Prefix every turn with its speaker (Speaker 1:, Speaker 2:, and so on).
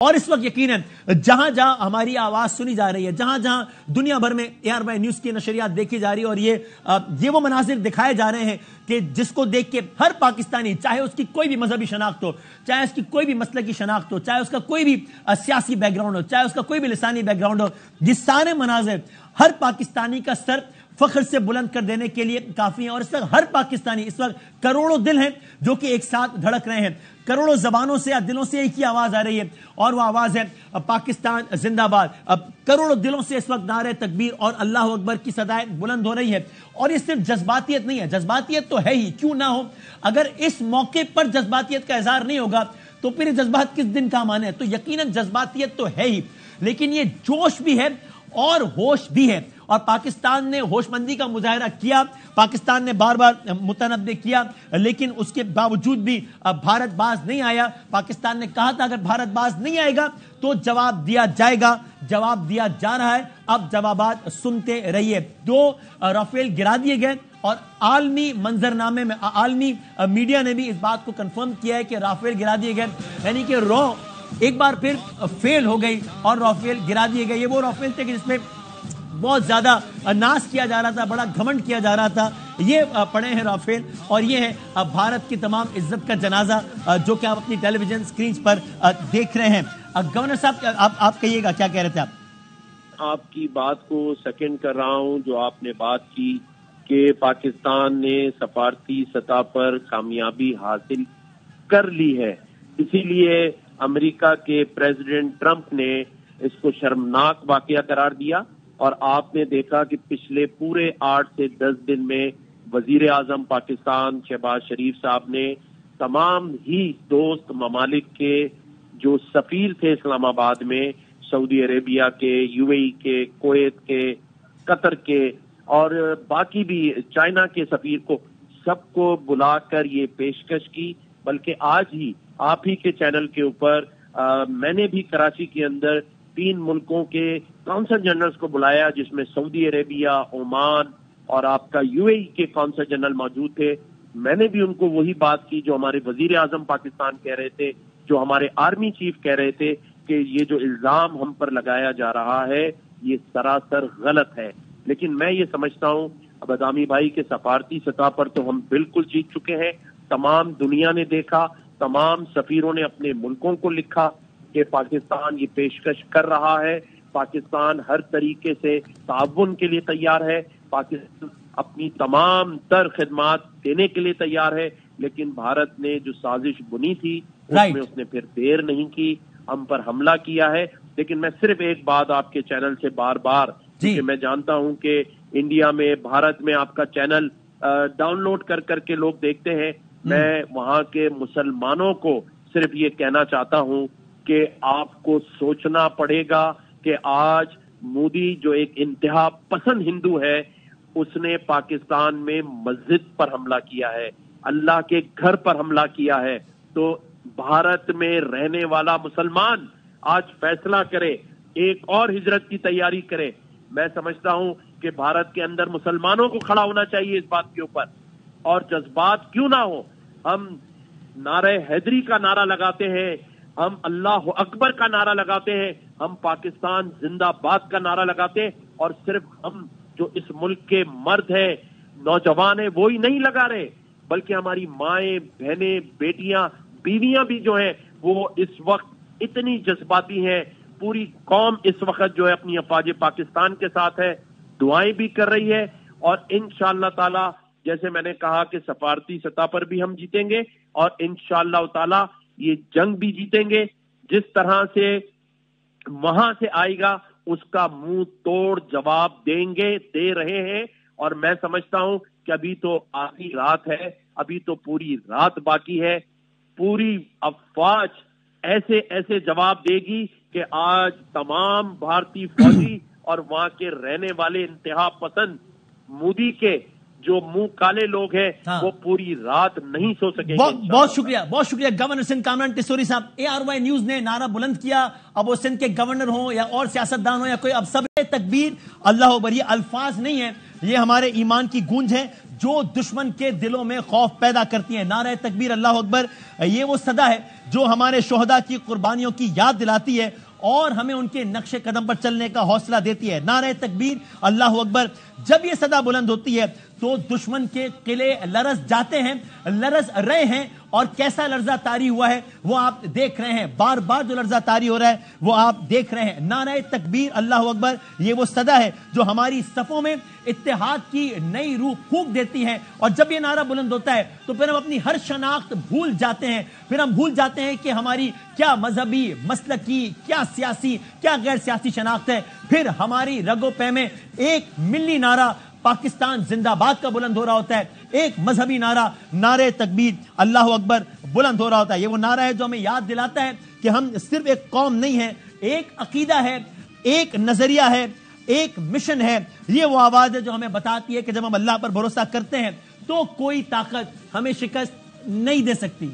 Speaker 1: اور اس وقت یقیناً جہاں جہاں ہماری آواز سنی جا رہی ہے، جہاں جہاں دنیا بھر میں AR نیوز کی نشریات دیکھی جا رہی ہے، اور یہ وہ مناظر دکھائے جا رہے ہیں کہ جس کو دیکھ کے ہر پاکستانی، چاہے اس کی کوئی بھی مذہبی شناخت ہو، چاہے اس کی کوئی بھی مسلکی شناخت ہو، چاہے اس کا کوئی بھی سیاسی بیک گراؤنڈ ہو، چاہے اس کا کوئی بھی لسانی بیک گراؤنڈ ہو، یہ سارے مناظر ہر پاکستانی کا سر فخر سے بلند کر دینے کے لیے کافی ہیں۔ اور اس وقت ہر پاکستانی، اس وقت کروڑوں دل ہیں جو کہ ایک ساتھ دھڑک رہے ہیں، کروڑوں زبانوں سے یا دلوں سے ایک ہی آواز آ رہی ہے، اور وہ آواز ہے پاکستان زندہ باد۔ اب کروڑوں دلوں سے اس وقت نعرہ تکبیر اور اللہ اکبر کی صدائیں بلند ہو رہی ہے، اور یہ صرف جذباتیت نہیں ہے، جذباتیت تو ہے ہی، کیوں نہ ہو؟ اگر اس موقع پر جذباتیت کا اظہار نہیں ہوگا تو پھر جذبات کس دن کام آنے ہیں؟ تو یقیناً جذباتیت تو ہے ہی، لیکن یہ جوش بھی ہے اور ہوش بھی ہے، اور پاکستان نے ہوش مندی کا مظاہرہ کیا، پاکستان نے بار بار متنبع کیا، لیکن اس کے باوجود بھی بھارت باز نہیں آیا۔ پاکستان نے کہا تھا اگر بھارت باز نہیں آئے گا تو جواب دیا جائے گا، جواب دیا جا رہا ہے، اب جوابات سنتے رہیے۔ دو رافیل گرا دیے گئے، اور عالمی منظرنامے میں عالمی میڈیا نے بھی اس بات کو کنفرم کیا ہے کہ رافیل گرا دیے گئے، یعنی کہ ایک بار پھر فیل ہو گئی اور رافیل گرا دیے گئے۔ یہ وہ رافیل تھے کہ جس میں بہت زیادہ ناز کیا جا رہا تھا، بڑا گھمنڈ کیا جا رہا تھا، یہ پڑے ہیں رافیل، اور یہ ہے بھارت کی تمام عزت کا جنازہ جو کہ آپ اپنی ٹیلی ویژن سکرینز پر دیکھ رہے ہیں۔ گورنر صاحب آپ کہیے گا، کیا کہہ رہے تھے
Speaker 2: آپ کی بات کو سیکنڈ کر رہا ہوں جو آپ نے بات کی کہ پاکستان نے سفارتی سطح پر کامیابی حاصل کر لی ہے، اسی لیے امریکہ کے پریزیڈنٹ ٹرمپ نے اس کو شرمناک واقعہ قرار دیا، اور آپ نے دیکھا کہ پچھلے پورے 8 سے 10 دن میں وزیر اعظم پاکستان شہباز شریف صاحب نے تمام ہی دوست ممالک کے جو سفیر تھے اسلام آباد میں، سعودی عربیہ کے، UAE کے، کویت کے، قطر کے، اور باقی بھی چائنا کے سفیر کو، سب کو بلا کر یہ پیشکش کی، بلکہ آج ہی آپ ہی کے چینل کے اوپر میں نے بھی کراچی کے اندر 3 ملکوں کے کونسل جنرلز کو بلایا، جس میں سعودی عربیہ، عمان اور آپ کا UAE کے کونسل جنرل موجود تھے۔ میں نے بھی ان کو وہی بات کی جو ہمارے وزیر اعظم پاکستان کہہ رہے تھے، جو ہمارے آرمی چیف کہہ رہے تھے کہ یہ جو الزام ہم پر لگایا جا رہا ہے یہ سراسر غلط ہے۔ لیکن میں یہ سمجھتا ہوں ابادامی بھائی کے سفارتی سطح پر تو ہم بالکل جیت چکے ہیں، تمام دنیا نے دیکھا، تمام سفیروں نے اپنے ملکوں کو لکھا کہ پاکستان یہ پیشکش کر رہا ہے، پاکستان ہر طریقے سے تعاون کے لیے تیار ہے، پاکستان اپنی تمام تر خدمات دینے کے لیے تیار ہے، لیکن بھارت نے جو سازش بنی تھی اس میں اس نے پھر دیر نہیں کی، ہم پر حملہ کیا ہے۔ لیکن میں صرف ایک بات آپ کے چینل سے بار بار، کیونکہ میں جانتا ہوں کہ انڈیا میں، بھارت میں آپ کا چینل ڈاؤن لوڈ کر کے لوگ دیکھتے ہیں، میں وہاں کے مسلمانوں کو صرف یہ کہنا چاہتا ہوں کہ آپ کو سوچنا پڑے گا کہ آج مودی جو ایک انتہا پسند ہندو ہے، اس نے پاکستان میں مسجد پر حملہ کیا ہے، اللہ کے گھر پر حملہ کیا ہے، تو بھارت میں رہنے والا مسلمان آج فیصلہ کرے، ایک اور ہجرت کی تیاری کرے۔ میں سمجھتا ہوں کہ بھارت کے اندر مسلمانوں کو کھڑا ہونا چاہیے اس بات کے اوپر، اور جذبات کیوں نہ ہو، ہم نعرہ حیدری کا نعرہ لگاتے ہیں، ہم اللہ اکبر کا نعرہ لگاتے ہیں، ہم پاکستان زندہ باد کا نعرہ لگاتے ہیں، اور صرف ہم جو اس ملک کے مرد ہیں، نوجوان ہیں، وہی نہیں لگا رہے، بلکہ ہماری مائیں، بہنیں، بیٹیاں، بیویاں بھی جو ہیں وہ اس وقت اتنی جذباتی ہیں، پوری قوم اس وقت جو ہے اپنی افواج پاکستان کے ساتھ ہے، دعائیں بھی کر رہی ہے، اور انشاءاللہ تعالی جیسے میں نے کہا کہ سفارتی سطح پر بھی ہم جیتیں گے، اور انشاءاللہ تعالی یہ جنگ بھی جیتیں گے، جس طرح سے وہاں سے آئے گا اس کا منہ توڑ جواب دیں گے، دے رہے ہیں، اور میں سمجھتا ہوں کہ ابھی تو آخری رات ہے، ابھی تو پوری رات باقی ہے، پوری افواج ایسے ایسے جواب دے گی کہ آج تمام بھارتی فوجی اور وہاں کے رہنے والے انتہا پسند مودی کے جو منہ کالے لوگ ہیں وہ پوری رات نہیں سو سکیں گے۔
Speaker 1: بہت شکریہ گورنر سندھ کامران ٹسوری صاحب۔ AR نیوز نے نعرہ بلند کیا، اب وہ سندھ کے گورنر ہوں یا اور سیاستدان ہوں یا کوئی، اب سب تکبیر اللہ اکبر، یہ الفاظ نہیں ہیں یہ ہمارے ایمان کی گونج ہے جو دشمن کے دلوں میں خوف پیدا کرتی ہے. نعرہ تکبیر اللہ اکبر یہ وہ صدا ہے جو ہمارے شہداء کی قربانیوں کی یاد دلاتی ہے اور ہمیں ان کے نقش قدم پر چلنے کا حوصلہ دیتی ہے. نعرہ تکبیر اللہ اکبر جب یہ صدا بلند ہوتی ہے تو دشمن کے قلعے لرز جاتے ہیں, لرز رہے ہیں, اور کیسا لرزہ طاری ہوا ہے وہ آپ دیکھ رہے ہیں. بار بار جو لرزہ طاری ہو رہا ہے وہ آپ دیکھ رہے ہیں. نعرہ تکبیر اللہ اکبر یہ وہ صدا ہے جو ہماری صفوں میں اتحاد کی نئی روح پھونک دیتی ہے. اور جب یہ نعرہ بلند ہوتا ہے تو پھر ہم اپنی ہر شناخت بھول جاتے ہیں. پھر ہم بھول جاتے ہیں کہ ہماری کیا مذہبی, مسلکی, کیا سیاسی, کیا غیر سیاسی شناخت ہے. پھر ہماری رگو پے میں ایک ملی نعرہ پاکستان زندہ باد کا بلند ہو رہا ہوتا ہے, ایک مذہبی نعرہ نعرہ تکبیر اللہ اکبر بلند ہو رہا ہوتا ہے. یہ وہ نعرہ ہے جو ہمیں یاد دلاتا ہے کہ ہم صرف ایک قوم نہیں ہیں, ایک عقیدہ ہے, ایک نظریہ ہے, ایک مشن ہے. یہ وہ آواز ہے جو ہمیں بتاتی ہے کہ جب ہم اللہ پر بھروسہ کرتے ہیں تو کوئی طاقت ہمیں شکست نہیں دے سکتی.